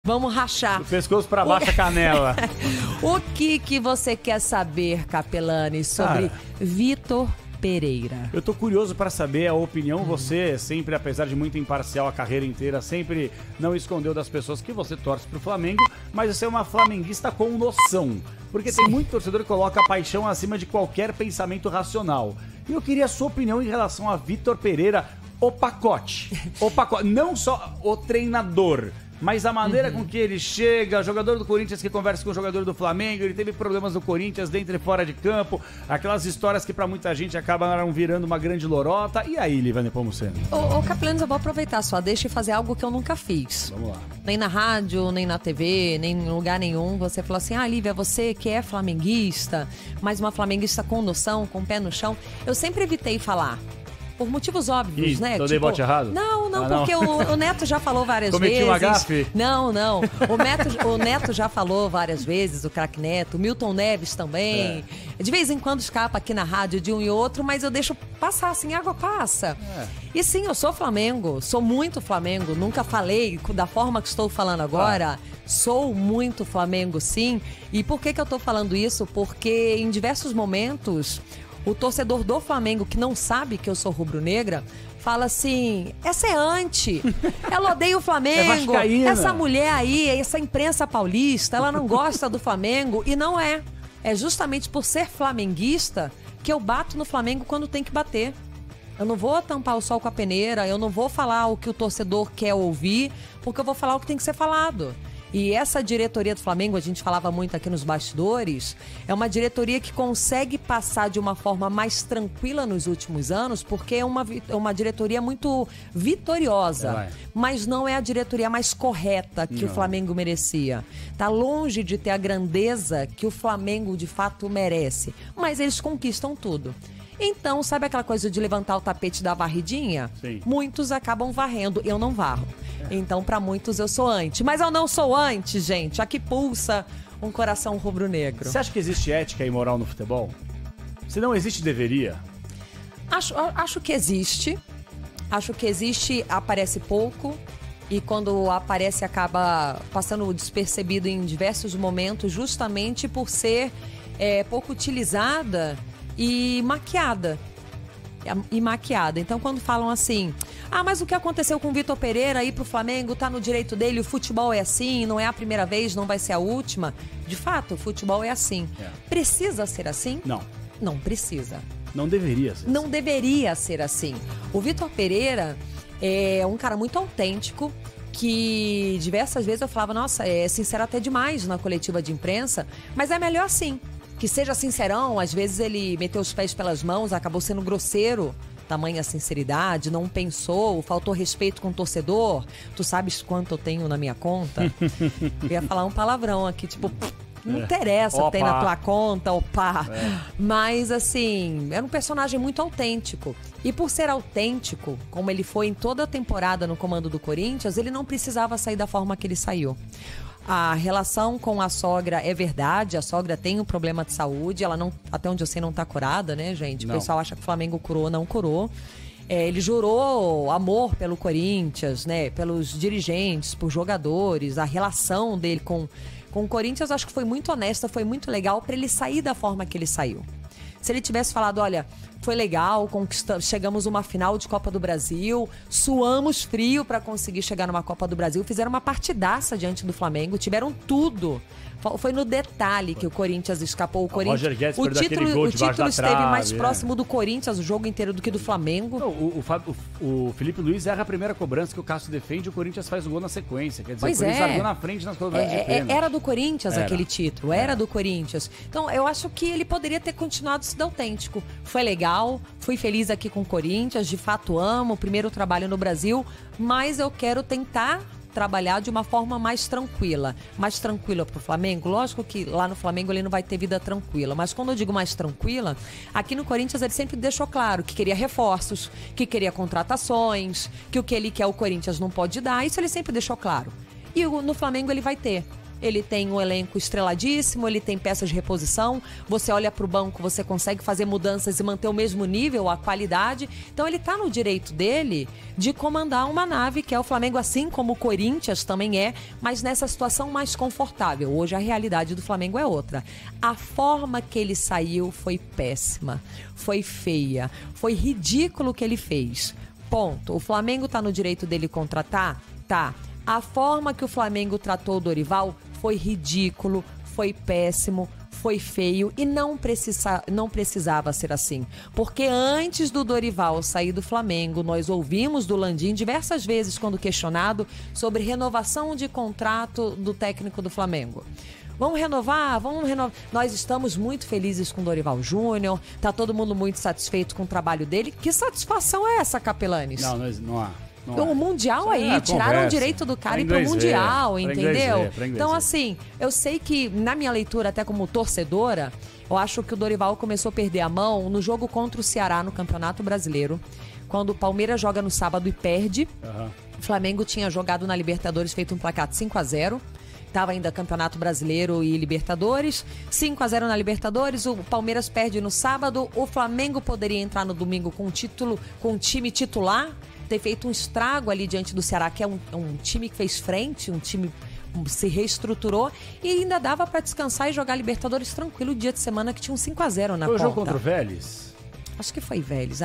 Vamos rachar. Do pescoço pra baixo a canela. O que você quer saber, Capelani, sobre Vitor Pereira? Eu tô curioso para saber a opinião. Você sempre, apesar de muito imparcial a carreira inteira, sempre não escondeu das pessoas que você torce pro Flamengo, mas você é uma flamenguista com noção. Porque tem muito torcedor que coloca a paixão acima de qualquer pensamento racional. E eu queria a sua opinião em relação a Vitor Pereira, o pacote. O pacote, não só o treinador, mas a maneira com que ele chega, jogador do Corinthians que conversa com o jogador do Flamengo, ele teve problemas no Corinthians dentro e fora de campo, aquelas histórias que pra muita gente acabaram virando uma grande lorota. E aí, Livane Pomuceno? Ô Capelani, eu vou aproveitar só, deixa eu fazer algo que eu nunca fiz. Vamos lá. Nem na rádio, nem na TV, nem em lugar nenhum. Você falou assim, Lívia, você que é flamenguista, mas uma flamenguista com noção, com o pé no chão. Eu sempre evitei falar. Por motivos óbvios, né? Tô dei bote errado? Não, porque o Neto já falou várias vezes. Cometi uma gafe? Não. O Neto já falou várias vezes, o craque Neto, o Milton Neves também. De vez em quando escapa aqui na rádio de um e outro, mas eu deixo passar, assim, água passa. E sim, eu sou Flamengo, sou muito Flamengo, nunca falei da forma que estou falando agora. Sou muito Flamengo, sim. E por que eu tô falando isso? Porque em diversos momentos o torcedor do Flamengo, que não sabe que eu sou rubro-negra, fala assim, essa é anti, ela odeia o Flamengo, essa mulher aí, essa imprensa paulista, ela não gosta do Flamengo, e não é. É justamente por ser flamenguista que eu bato no Flamengo quando tem que bater. Eu não vou tampar o sol com a peneira, eu não vou falar o que o torcedor quer ouvir, porque eu vou falar o que tem que ser falado. E essa diretoria do Flamengo, a gente falava muito aqui nos bastidores, é uma diretoria que consegue passar de uma forma mais tranquila nos últimos anos, porque é uma diretoria muito vitoriosa, mas não é a diretoria mais correta que o Flamengo merecia. Tá longe de ter a grandeza que o Flamengo de fato merece, mas eles conquistam tudo. Então, sabe aquela coisa de levantar o tapete da varridinha? Sim. Muitos acabam varrendo, eu não varro. Então, pra muitos, eu sou anti. Mas eu não sou anti, gente. Aqui pulsa um coração rubro-negro. Você acha que existe ética e moral no futebol? Se não existe, deveria? Acho que existe. Acho que existe, aparece pouco. E quando aparece, acaba passando despercebido em diversos momentos, justamente por ser pouco utilizada e maquiada. Então, quando falam assim, mas o que aconteceu com o Vitor Pereira aí pro Flamengo tá no direito dele, o futebol é assim, não é a primeira vez, não vai ser a última. De fato, o futebol é assim. Precisa ser assim? Não. Não precisa. Não deveria ser. Não deveria ser assim. O Vitor Pereira é um cara muito autêntico, que diversas vezes eu falava, nossa, é sincero até demais na coletiva de imprensa, mas é melhor assim. Que seja sincerão, às vezes ele meteu os pés pelas mãos, acabou sendo grosseiro, tamanha sinceridade, não pensou, faltou respeito com o torcedor. Tu sabes quanto eu tenho na minha conta? Eu ia falar um palavrão aqui, tipo, não interessa o que tem na tua conta, opa. Mas assim, era um personagem muito autêntico. E por ser autêntico, como ele foi em toda a temporada no comando do Corinthians, ele não precisava sair da forma que ele saiu. A relação com a sogra é verdade, a sogra tem um problema de saúde, ela não, até onde eu sei, não tá curada, né, gente? Não. O pessoal acha que o Flamengo curou, não curou. Ele jurou amor pelo Corinthians, né, pelos dirigentes, por jogadores, a relação dele com o Corinthians, acho que foi muito honesta, foi muito legal para ele sair da forma que ele saiu. Se ele tivesse falado, olha, foi legal, chegamos uma final de Copa do Brasil, suamos frio para conseguir chegar numa Copa do Brasil, fizeram uma partidaça diante do Flamengo, tiveram tudo. Foi no detalhe que o Corinthians escapou. O Corinthians, o título esteve mais próximo do Corinthians o jogo inteiro do que do Flamengo. Não, o Felipe Luiz erra a primeira cobrança que o Cássio defende, o Corinthians faz um gol na sequência. Quer dizer, o Corinthians largou na frente nas cobranças de pênalti. Era do Corinthians aquele título, era do Corinthians. Então, eu acho que ele poderia ter continuado sendo autêntico. Foi legal, fui feliz aqui com o Corinthians, de fato amo, o primeiro trabalho no Brasil, mas eu quero tentar trabalhar de uma forma mais tranquila pro Flamengo. Lógico que lá no Flamengo ele não vai ter vida tranquila, mas quando eu digo mais tranquila, aqui no Corinthians ele sempre deixou claro que queria reforços, que queria contratações, que o que ele quer o Corinthians não pode dar, isso ele sempre deixou claro. E no Flamengo ele vai ter. ele tem um elenco estreladíssimo, ele tem peças de reposição, você olha pro banco, você consegue fazer mudanças e manter o mesmo nível, a qualidade. Então ele tá no direito dele de comandar uma nave, que é o Flamengo, assim como o Corinthians também é, mas nessa situação mais confortável. Hoje a realidade do Flamengo é outra. A forma que ele saiu foi péssima, foi feia, foi ridículo o que ele fez. Ponto. O Flamengo tá no direito dele contratar? Tá. A forma que o Flamengo tratou o Dorival foi ridículo, foi péssimo, foi feio e não precisava ser assim. Porque antes do Dorival sair do Flamengo, nós ouvimos do Landim diversas vezes, quando questionado, sobre renovação de contrato do técnico do Flamengo. Vamos renovar. Nós estamos muito felizes com o Dorival Júnior, tá todo mundo muito satisfeito com o trabalho dele. Que satisfação é essa, Capelanes? Não há. O Mundial aí, tiraram o direito do cara e ir pro Mundial, entendeu? Então, assim, eu sei que na minha leitura, até como torcedora, eu acho que o Dorival começou a perder a mão no jogo contra o Ceará no Campeonato Brasileiro, quando o Palmeiras joga no sábado e perde. O Flamengo tinha jogado na Libertadores, feito um placar de 5-0. Tava ainda Campeonato Brasileiro e Libertadores. 5-0 na Libertadores, o Palmeiras perde no sábado. O Flamengo poderia entrar no domingo com o time titular, ter feito um estrago ali diante do Ceará, que é um time que fez frente, um time se reestruturou e ainda dava pra descansar e jogar Libertadores tranquilo, dia de semana que tinha um 5-0 na porta. Foi o jogo contra o Vélez? Acho que foi Vélez.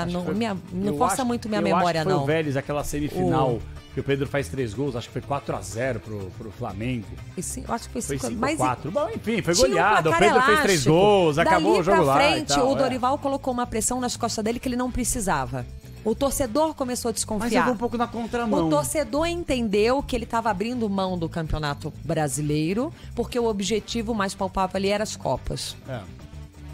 Não força muito minha memória, não. Foi o Vélez, aquela semifinal que o Pedro faz 3 gols, acho que foi 4-0 pro Flamengo. Eu acho que foi 5-4. Bom, enfim, foi goleado. O Pedro fez 3 gols, acabou o jogo lá. Dali pra frente, o Dorival colocou uma pressão nas costas dele que ele não precisava. O torcedor começou a desconfiar. Mas chegou um pouco na contramão. O torcedor entendeu que ele estava abrindo mão do Campeonato Brasileiro, porque o objetivo mais palpável ali era as Copas.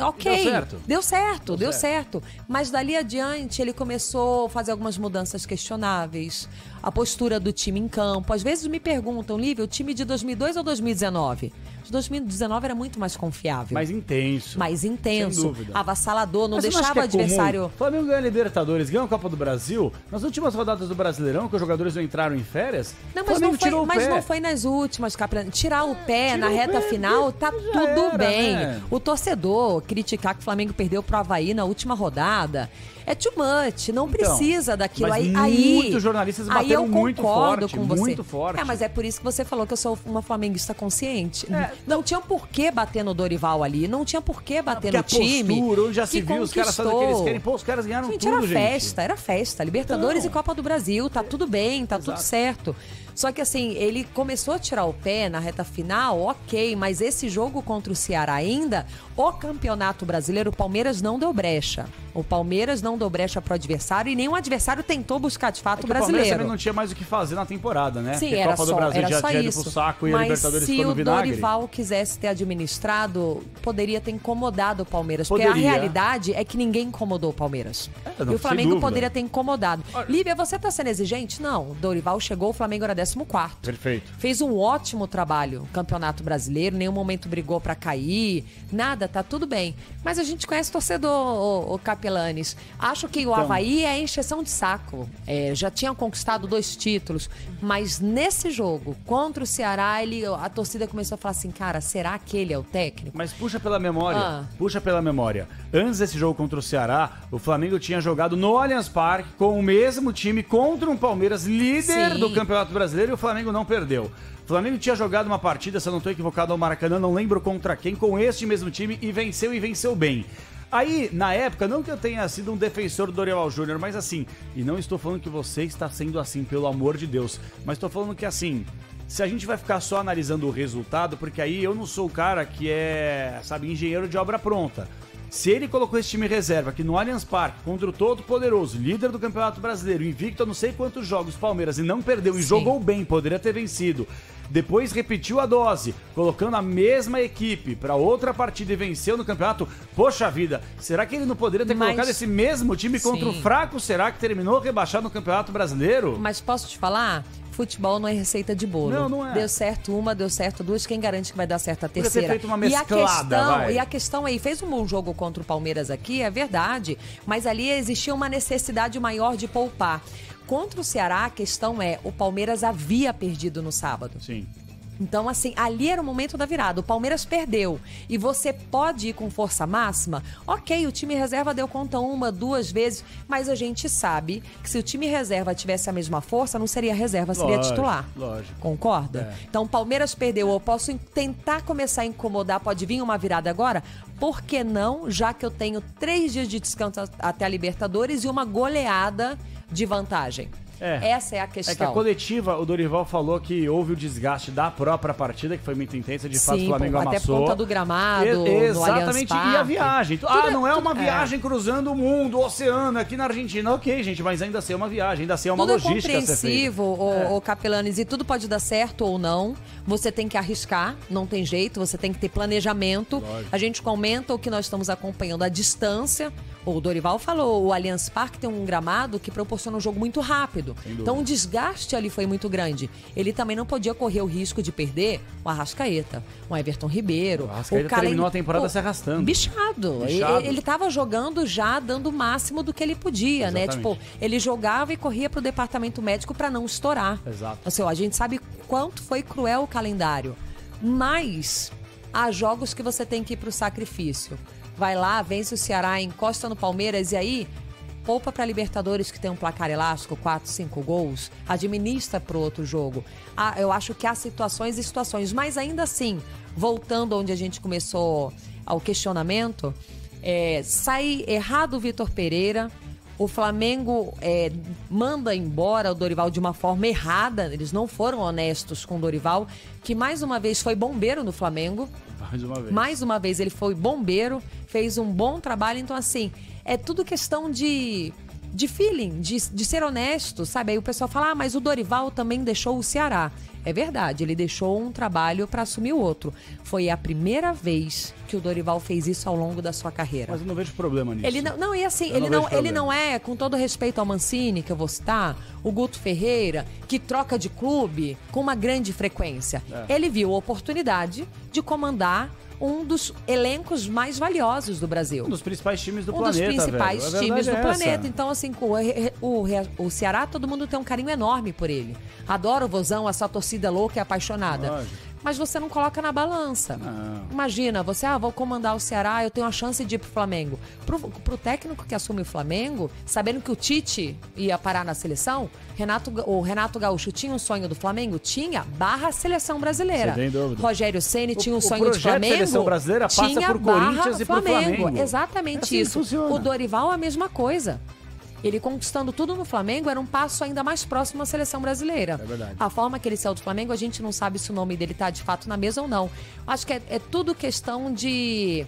Ok, deu certo. Mas dali adiante ele começou a fazer algumas mudanças questionáveis. A postura do time em campo. Às vezes me perguntam, Lívia, o time de 2002 ou 2019? De 2019 era muito mais confiável. Mais intenso. Sem dúvida. Avassalador, não Mas deixava o adversário... O Flamengo ganha a Libertadores, ganha a Copa do Brasil. Nas últimas rodadas do Brasileirão, que os jogadores não entraram em férias, não, mas não foi nas últimas, Capelani. Tirar o pé na reta final, tá tudo bem. Né? O torcedor criticar que o Flamengo perdeu pro Avaí na última rodada é too much, não precisa daquilo. Mas muitos jornalistas bateram muito forte, com você. Muito forte. Mas é por isso que você falou que eu sou uma flamenguista consciente. Não tinha por que bater no Dorival ali, não tinha por que bater no time. Postura, onde já se viu, os caras sabem o que eles querem. Pô, os caras ganharam tudo, gente. Era festa. Libertadores e Copa do Brasil, tá tudo bem, tá tudo certo. Só que assim, ele começou a tirar o pé na reta final, ok, mas esse jogo contra o Ceará ainda, o Campeonato Brasileiro, o Palmeiras não deu brecha. O Palmeiras não deu brecha pro adversário e nenhum adversário tentou buscar de fato o brasileiro. O Palmeiras também não tinha mais o que fazer na temporada, né? Sim, era Copa do Brasil já tinha ido pro saco e a Libertadores ficou no vinagre. Se o Dorival quisesse ter administrado, poderia ter incomodado o Palmeiras. Porque a realidade é que ninguém incomodou o Palmeiras. E o Flamengo poderia ter incomodado. Lívia, você tá sendo exigente? Não. O Dorival chegou, o Flamengo era 14º. Perfeito. Fez um ótimo trabalho no Campeonato Brasileiro, nenhum momento brigou pra cair, nada, tá tudo bem. Mas a gente conhece torcedor, o Capelanes. Acho que o Avaí é encheção de saco. Já tinha conquistado 2 títulos, mas nesse jogo, contra o Ceará, a torcida começou a falar assim, cara, será que ele é o técnico? Mas puxa pela memória. Antes desse jogo contra o Ceará, o Flamengo tinha jogado no Allianz Parque com o mesmo time contra um Palmeiras líder do Campeonato Brasileiro e o Flamengo não perdeu. O Flamengo tinha jogado uma partida, se eu não estou equivocado, ao Maracanã, não lembro contra quem, com este mesmo time e venceu bem. Aí, na época, não que eu tenha sido um defensor do Dorival Júnior, mas assim, e não estou falando que você está sendo assim, pelo amor de Deus, mas estou falando que assim, se a gente vai ficar só analisando o resultado, porque aí eu não sou o cara que é, engenheiro de obra pronta. Se ele colocou esse time reserva aqui no Allianz Parque contra o todo-poderoso, líder do Campeonato Brasileiro, invicto a não sei quantos jogos, Palmeiras, e não perdeu e jogou bem, poderia ter vencido. Depois repetiu a dose, colocando a mesma equipe para outra partida e venceu no campeonato. Poxa vida, será que ele não poderia ter colocado esse mesmo time contra o fraco? Será que terminou rebaixado no Campeonato Brasileiro? Mas posso te falar? Futebol não é receita de bolo. Não é. Deu certo uma, deu certo duas, quem garante que vai dar certo a terceira? Podia ter feito uma mesclada, e a questão aí, fez um bom jogo contra o Palmeiras aqui, é verdade, mas ali existia uma necessidade maior de poupar. Contra o Ceará, a questão é, o Palmeiras havia perdido no sábado. Sim. Então, assim, ali era o momento da virada. O Palmeiras perdeu. E você pode ir com força máxima? Ok, o time reserva deu conta 1, 2 vezes. Mas a gente sabe que se o time reserva tivesse a mesma força, não seria reserva, seria titular. Lógico. Concorda? Então, o Palmeiras perdeu. Eu posso tentar começar a incomodar. Pode vir uma virada agora? Por que não? Já que eu tenho 3 dias de descanso até a Libertadores e uma goleada de vantagem. Essa é a questão. É que a coletiva, o Dorival falou que houve o desgaste da própria partida, que foi muito intensa, de fato o Flamengo amassou. Até por conta do gramado, exatamente, no e a viagem. Não é uma viagem cruzando o mundo, o oceano, aqui na Argentina. Ok, gente, mas ainda assim é uma viagem, ainda assim é uma logística a ser feita. Tudo é compreensivo, o Capelanes, e tudo pode dar certo ou não. Você tem que arriscar, não tem jeito, você tem que ter planejamento. Lógico. A gente comenta o que nós estamos acompanhando à distância. O Dorival falou, o Allianz Parque tem um gramado que proporciona um jogo muito rápido. Então o desgaste ali foi muito grande. Ele também não podia correr o risco de perder o Arrascaeta, o Everton Ribeiro. O Arrascaeta terminou a temporada se arrastando. Bichado. Ele tava jogando já, dando o máximo do que ele podia, exatamente, né? Tipo, ele jogava e corria pro departamento médico para não estourar. Exato. Assim, a gente sabe quanto foi cruel o calendário. Mas há jogos que você tem que ir pro sacrifício. Vai lá, vence o Ceará, encosta no Palmeiras e aí poupa para Libertadores, que tem um placar elástico, 4, 5 gols, administra pro outro jogo. Eu acho que há situações e situações, mas ainda assim, voltando onde a gente começou ao questionamento, sai errado o Vitor Pereira, o Flamengo manda embora o Dorival de uma forma errada, eles não foram honestos com o Dorival, que mais uma vez foi bombeiro no Flamengo. Mais uma vez ele foi bombeiro, fez um bom trabalho, então assim, é tudo questão de feeling, de ser honesto, sabe? Aí o pessoal fala, mas o Dorival também deixou o Ceará. É verdade, ele deixou um trabalho para assumir o outro. Foi a primeira vez que o Dorival fez isso ao longo da sua carreira. Mas eu não vejo problema nisso. Ele não, e assim, ele não é, com todo respeito ao Mancini, que eu vou citar, o Guto Ferreira, que troca de clube com uma grande frequência. Ele viu a oportunidade de comandar um dos elencos mais valiosos do Brasil. Um dos principais times do planeta, Um dos principais times do planeta. Essa. Então, assim, o Ceará, todo mundo tem um carinho enorme por ele. Adora o Vozão, essa torcida louca e apaixonada. Lógico. Mas você não coloca na balança. Não. Imagina, você, vou comandar o Ceará, eu tenho a chance de ir pro Flamengo. Pro técnico que assume o Flamengo, sabendo que o Tite ia parar na seleção, o Renato Gaúcho tinha um sonho do Flamengo? Tinha, / seleção brasileira. Sem dúvida. Rogério Ceni tinha um sonho do Flamengo? O projeto seleção brasileira passa por Corinthians e por Flamengo. Exatamente assim isso. Funciona. O Dorival, a mesma coisa. Ele conquistando tudo no Flamengo era um passo ainda mais próximo à seleção brasileira. É verdade. A forma que ele saiu do Flamengo, a gente não sabe se o nome dele tá de fato na mesa ou não. Acho que é tudo questão de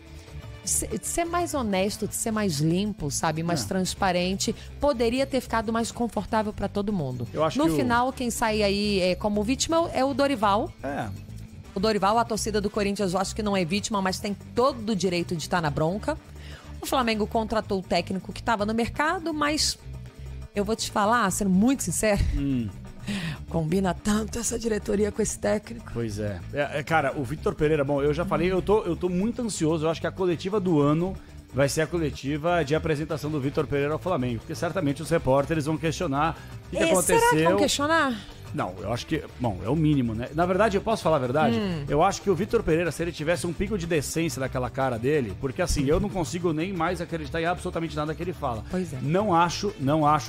ser mais honesto, de ser mais limpo, sabe? Mais transparente. Poderia ter ficado mais confortável para todo mundo. Eu acho no que final, quem sai aí como vítima é o Dorival. O Dorival, a torcida do Corinthians, eu acho que não é vítima, mas tem todo o direito de estar na bronca. O Flamengo contratou o técnico que estava no mercado, mas eu vou te falar, sendo muito sincero, combina tanto essa diretoria com esse técnico. Pois é. Cara, o Vitor Pereira, bom, eu já falei, eu tô muito ansioso, eu acho que a coletiva do ano vai ser a coletiva de apresentação do Vitor Pereira ao Flamengo, porque certamente os repórteres vão questionar o que aconteceu. Será que vão questionar? Não, eu acho que... Bom, é o mínimo, né? Na verdade, eu posso falar a verdade? Eu acho que o Vitor Pereira, se ele tivesse um pico de decência daquela cara dele, porque assim, eu não consigo nem mais acreditar em absolutamente nada que ele fala. Pois é. Não acho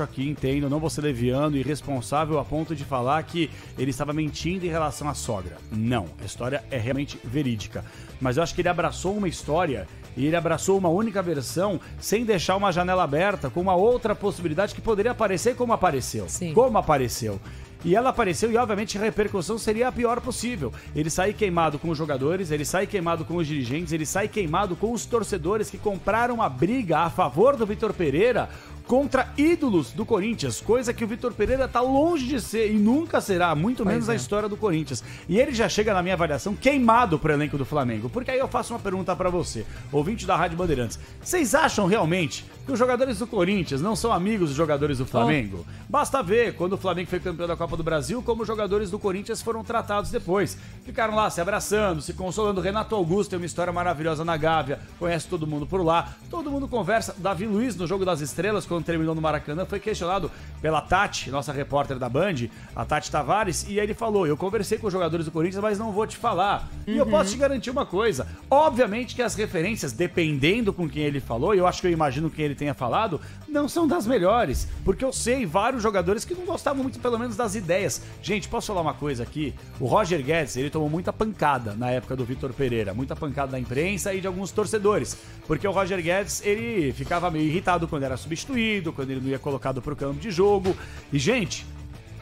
aqui, entendo, não vou ser leviano e irresponsável a ponto de falar que ele estava mentindo em relação à sogra. Não, a história é realmente verídica. Mas eu acho que ele abraçou uma história e ele abraçou uma única versão sem deixar uma janela aberta com uma outra possibilidade que poderia aparecer como apareceu. Sim. Como apareceu. E ela apareceu e, obviamente, a repercussão seria a pior possível. Ele sai queimado com os jogadores, ele sai queimado com os dirigentes, ele sai queimado com os torcedores que compraram a briga a favor do Vitor Pereira contra ídolos do Corinthians, coisa que o Vitor Pereira tá longe de ser e nunca será, muito menos na história do Corinthians. E ele já chega, na minha avaliação, queimado pro elenco do Flamengo. Porque aí eu faço uma pergunta pra você, ouvinte da Rádio Bandeirantes. Vocês acham realmente que os jogadores do Corinthians não são amigos dos jogadores do Flamengo? Basta ver, quando o Flamengo foi campeão da Copa Copa do Brasil, como os jogadores do Corinthians foram tratados depois. Ficaram lá se abraçando, se consolando. Renato Augusto tem uma história maravilhosa na Gávea, conhece todo mundo por lá, todo mundo conversa. Davi Luiz, no Jogo das Estrelas, quando terminou no Maracanã, foi questionado pela Tati, nossa repórter da Band, a Tati Tavares, e ele falou: eu conversei com os jogadores do Corinthians, mas não vou te falar. E eu posso te garantir uma coisa, obviamente que as referências, dependendo com quem ele falou, e eu acho que eu imagino quem ele tenha falado, não são das melhores, porque eu sei vários jogadores que não gostavam muito, pelo menos, das ideias. Gente, posso falar uma coisa aqui? O Roger Guedes, ele tomou muita pancada na época do Vitor Pereira, muita pancada da imprensa e de alguns torcedores, porque o Roger Guedes, ele ficava meio irritado quando era substituído, quando ele não ia colocado pro campo de jogo. E, gente,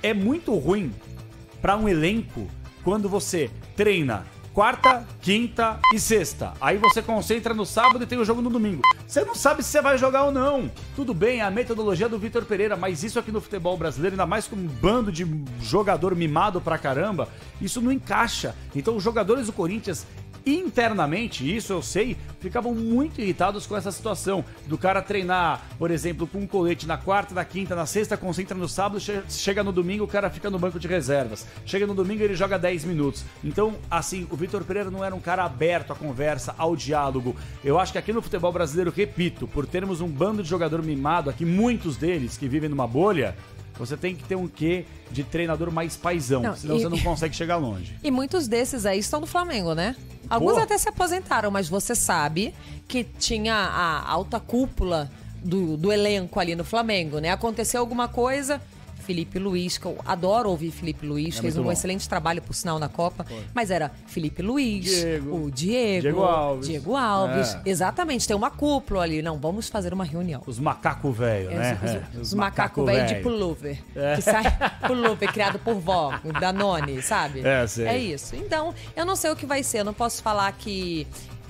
é muito ruim para um elenco quando você treina quarta, quinta e sexta. Aí você concentra no sábado e tem o jogo no domingo. Você não sabe se você vai jogar ou não. Tudo bem, é a metodologia do Vitor Pereira, mas isso aqui no futebol brasileiro, ainda mais com um bando de jogador mimado pra caramba, isso não encaixa. Então os jogadores do Corinthians, internamente, isso eu sei, ficavam muito irritados com essa situação do cara treinar, por exemplo, com um colete na quarta, na quinta, na sexta, concentra no sábado, chega no domingo, o cara fica no banco de reservas. Chega no domingo, ele joga 10 minutos. Então, assim, o Vitor Pereira não era um cara aberto à conversa, ao diálogo. Eu acho que aqui no futebol brasileiro, repito, por termos um bando de jogador mimado aqui, muitos deles que vivem numa bolha, você tem que ter um quê de treinador mais paizão, senão você não consegue chegar longe. E muitos desses aí estão no Flamengo, né? Alguns até se aposentaram, mas você sabe que tinha a alta cúpula do elenco ali no Flamengo, né? Aconteceu alguma coisa, Felipe Luiz, que eu adoro ouvir Felipe Luiz, fez um excelente trabalho, por sinal, na Copa, mas era Felipe Luiz, o Diego Alves. Exatamente, tem uma cúpula ali. Não, vamos fazer uma reunião. Os macaco velho, né? Os macaco velho de pullover, que sai pullover criado por vó, Danone, sabe? Sei. É isso. Então, eu não sei o que vai ser, eu não posso falar que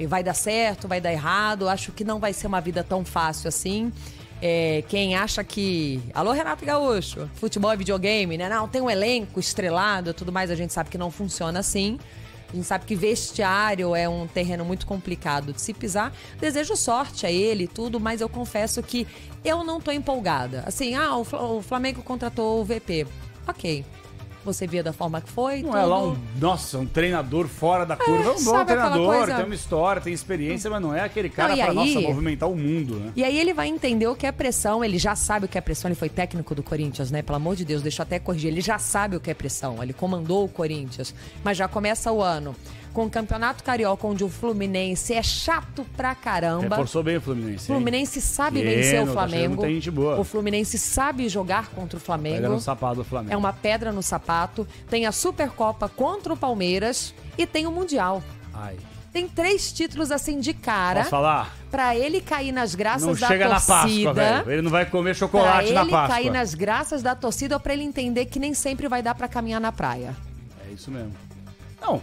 vai dar certo, vai dar errado, acho que não vai ser uma vida tão fácil assim. Quem acha que... Alô, Renato Gaúcho, futebol e videogame, né? Não, tem um elenco estrelado e tudo mais, a gente sabe que não funciona assim. A gente sabe que vestiário é um terreno muito complicado de se pisar. Desejo sorte a ele e tudo, mas eu confesso que eu não tô empolgada. Assim, o Flamengo contratou o VP. Ok. Você via da forma que foi. Não é lá um treinador fora da curva. É um bom treinador, tem uma história, tem experiência, mas não é aquele cara pra movimentar o mundo, né? E aí ele vai entender o que é pressão, ele já sabe o que é pressão, ele foi técnico do Corinthians, né? Pelo amor de Deus, deixa eu até corrigir, ele já sabe o que é pressão, ele comandou o Corinthians, mas já começa o ano com o Campeonato Carioca, onde o Fluminense é chato pra caramba. Reforçou bem o Fluminense. O Fluminense sabe vencer o Flamengo. Tá gente boa. O Fluminense sabe jogar contra o Flamengo. Pedra no sapato do Flamengo. É uma pedra no sapato. Tem a Supercopa contra o Palmeiras e tem o Mundial. Tem 3 títulos assim de cara. Posso falar? Pra ele cair nas graças da torcida. Não chega na Páscoa, velho. Ele não vai comer chocolate na Páscoa. Pra ele cair nas graças da torcida ou pra ele entender que nem sempre vai dar pra caminhar na praia. É isso mesmo. Não,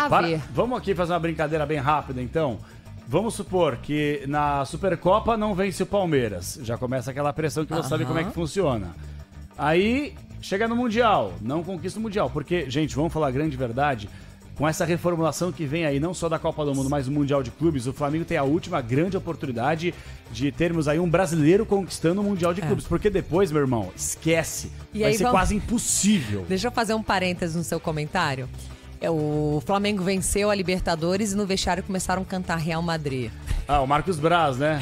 vamos aqui fazer uma brincadeira bem rápida, então. Vamos supor que na Supercopa não vence o Palmeiras. Já começa aquela pressão que você sabe como é que funciona. Aí, chega no Mundial, não conquista o Mundial. Porque, gente, vamos falar a grande verdade, com essa reformulação que vem aí, não só da Copa do Mundo, mas do Mundial de Clubes, o Flamengo tem a última grande oportunidade de termos aí um brasileiro conquistando o Mundial de Clubes. Porque depois, meu irmão, esquece. Vai ser quase impossível. Deixa eu fazer um parênteses no seu comentário. O Flamengo venceu a Libertadores e no vestiário começaram a cantar Real Madrid. O Marcos Braz, né?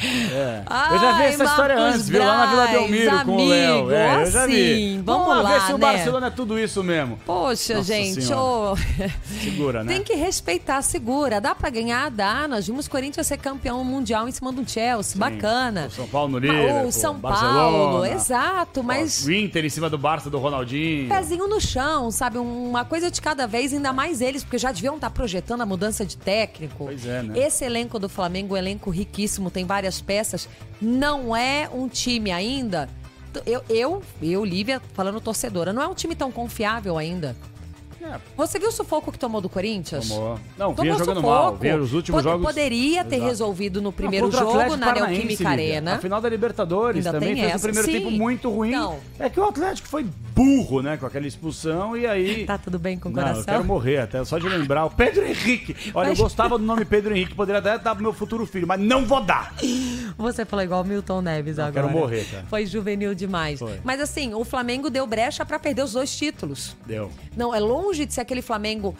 Eu já vi essa história antes, viu? Lá na Vila Belmiro com o Léo. Eu já vi. Vamos lá, ver se o Barcelona é tudo isso mesmo. Poxa, Nossa gente. Segura, né? Tem que respeitar, segura. Dá pra ganhar? Dá. Nós vimos o Corinthians ser campeão mundial em cima do Chelsea. Sim. Bacana. O São Paulo no Liverpool, o São Barcelona, Paulo, exato. Mas o Inter em cima do Barça do Ronaldinho. Pezinho no chão, sabe? Uma coisa de cada vez, ainda mais eles, porque já deviam estar projetando a mudança de técnico. Pois é, né? Esse elenco do Flamengo é um elenco riquíssimo, tem várias peças. Não é um time ainda... Eu, Lívia, falando torcedora, não é um time tão confiável ainda. Você viu o sufoco que tomou do Corinthians? Tomou. Não, vinha jogando mal. Vinha os últimos jogos... Poderia ter resolvido no primeiro jogo na Neoquímica Arena. A final da Libertadores ainda também fez um primeiro tempo muito ruim. Então, é que o Atlético foi burro, né? Com aquela expulsão e aí... Tá tudo bem com o coração? Eu quero morrer até, só de lembrar. O Pedro Henrique. Olha, eu gostava do nome Pedro Henrique, poderia até dar pro meu futuro filho, mas não vou dar. Você falou igual o Milton Neves agora. Eu quero morrer, cara. Foi juvenil demais. Foi. Mas assim, o Flamengo deu brecha pra perder os 2 títulos. Deu. Não, é longe de ser aquele Flamengo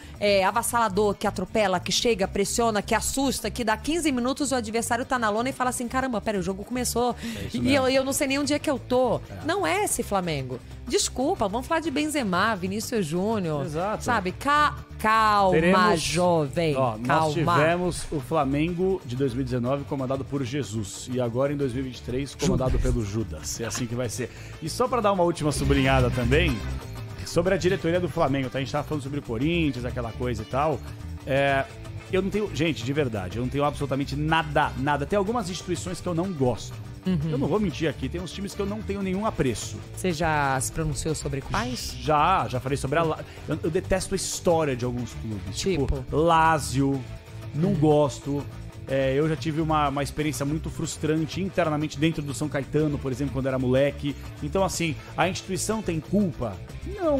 avassalador, que atropela, que chega, pressiona, que assusta, que dá 15 minutos o adversário tá na lona e fala assim, caramba, pera, o jogo começou e eu não sei nem onde é que eu tô. Não é esse Flamengo. Desculpa, vamos falar de Benzema, Vinícius Júnior. Exato. Sabe, calma, jovem. Ó, calma. Nós tivemos o Flamengo de 2019 comandado por Jesus e agora em 2023 comandado pelo Judas. É assim que vai ser. E só pra dar uma última sublinhada também, sobre a diretoria do Flamengo, tá? A gente tava falando sobre o Corinthians, aquela coisa e tal. Eu não tenho... Gente, de verdade, eu não tenho absolutamente nada. Tem algumas instituições que eu não gosto. Eu não vou mentir aqui, tem uns times que eu não tenho nenhum apreço. Você já se pronunciou sobre quais? Já falei sobre eu detesto a história de alguns clubes. Tipo? Lazio, não gosto. Eu já tive uma experiência muito frustrante internamente dentro do São Caetano, por exemplo, quando era moleque. Então, assim, a instituição tem culpa?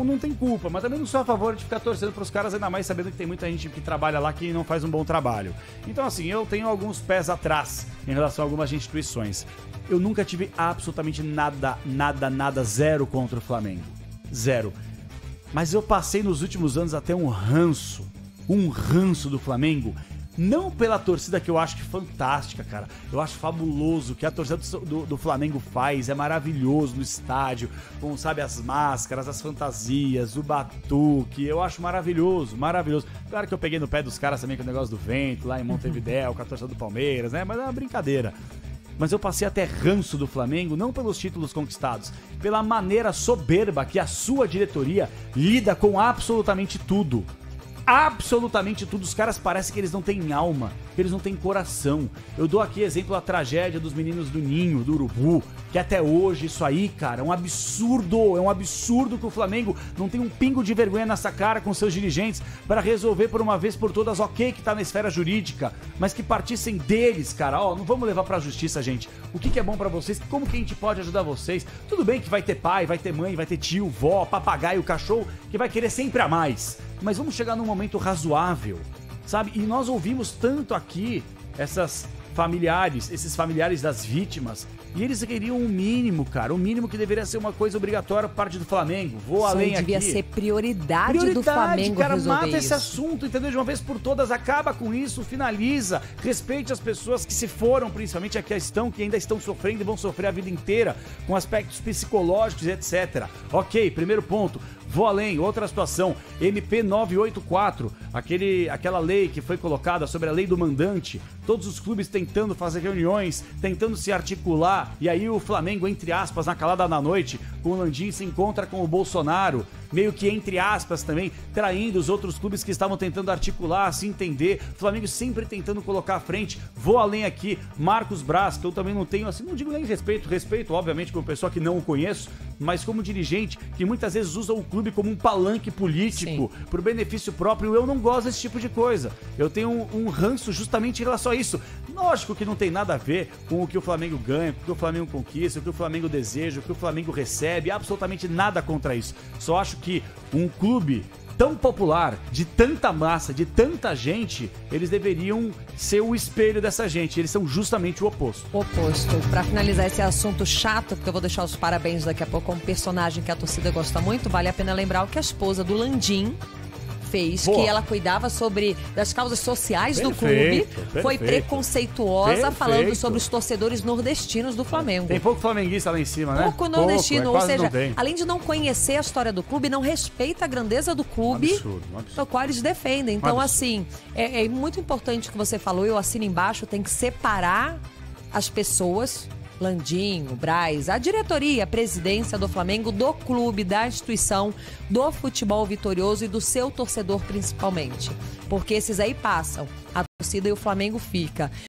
Não tem culpa, mas também não sou a favor de ficar torcendo pros caras, ainda mais sabendo que tem muita gente que trabalha lá que não faz um bom trabalho. Então, assim, eu tenho alguns pés atrás em relação a algumas instituições. Eu nunca tive absolutamente nada, zero contra o Flamengo. Zero. Mas eu passei nos últimos anos até um ranço do Flamengo. Não pela torcida, que eu acho que fantástica, cara. Eu acho fabuloso o que a torcida do Flamengo faz. É maravilhoso no estádio, com, sabe, as máscaras, as fantasias, o batuque. Eu acho maravilhoso. Claro que eu peguei no pé dos caras também com o negócio do vento, lá em Montevidéu, com a torcida do Palmeiras, né? Mas é uma brincadeira. Mas eu passei até ranço do Flamengo, não pelos títulos conquistados, pela maneira soberba que a sua diretoria lida com absolutamente tudo. Absolutamente tudo. Os caras parecem que eles não têm alma, que eles não têm coração. Eu dou aqui exemplo a tragédia dos meninos do Ninho, do Urubu, que até hoje isso aí, cara, é um absurdo que o Flamengo não tem um pingo de vergonha nessa cara com seus dirigentes para resolver por uma vez por todas, ok, que tá na esfera jurídica, mas que partissem deles, cara. Ó, não vamos levar pra justiça, gente. O que é bom pra vocês? Como que a gente pode ajudar vocês? Tudo bem que vai ter pai, vai ter mãe, vai ter tio, vó, papagaio, cachorro, que vai querer sempre a mais. Mas vamos chegar num momento razoável, sabe? E nós ouvimos tanto aqui esses familiares das vítimas, e eles queriam um mínimo, cara, o mínimo que deveria ser uma coisa obrigatória por parte do Flamengo. Vou além aqui. Devia ser prioridade do Flamengo, cara, resolver mata isso. Esse assunto, entendeu? De uma vez por todas, acaba com isso, finaliza, respeite as pessoas que se foram, principalmente aqui que ainda estão sofrendo e vão sofrer a vida inteira, com aspectos psicológicos, etc. Ok, primeiro ponto. Vou além, outra situação, MP 984, aquela lei que foi colocada sobre a lei do mandante, todos os clubes tentando fazer reuniões, tentando se articular, e aí o Flamengo, entre aspas, na calada da noite, com o Landim se encontra com o Bolsonaro, meio que entre aspas também, traindo os outros clubes que estavam tentando articular, se entender, o Flamengo sempre tentando colocar à frente. Vou além aqui, Marcos Braz, que eu também não tenho, assim, não digo nem respeito obviamente como pessoa que não o conheço, mas como dirigente que muitas vezes usa o clube como um palanque político, por benefício próprio. Eu não gosto desse tipo de coisa. Eu tenho um ranço justamente em relação a isso. Lógico que não tem nada a ver com o que o Flamengo ganha, com o que o Flamengo conquista, o que o Flamengo deseja, o que o Flamengo recebe, absolutamente nada contra isso. Só acho que um clube tão popular, de tanta massa, de tanta gente, eles deveriam ser o espelho dessa gente. Eles são justamente o oposto. Pra finalizar esse assunto chato, porque eu vou deixar os parabéns daqui a pouco a um personagem que a torcida gosta muito, vale a pena lembrar o que a esposa do Landim fez, que ela cuidava das causas sociais do clube, foi preconceituosa, falando sobre os torcedores nordestinos do Flamengo. Tem pouco flamenguista lá em cima, né? Pouco nordestino, ou seja, além de não conhecer a história do clube, não respeita a grandeza do clube, absurdo. o qual eles defendem. Então, assim, é muito importante o que você falou, eu assino embaixo, tem que separar as pessoas, Landinho, Braz, a diretoria, a presidência do Flamengo, do clube, da instituição, do futebol vitorioso e do seu torcedor principalmente. Porque esses aí passam, a torcida e o Flamengo fica.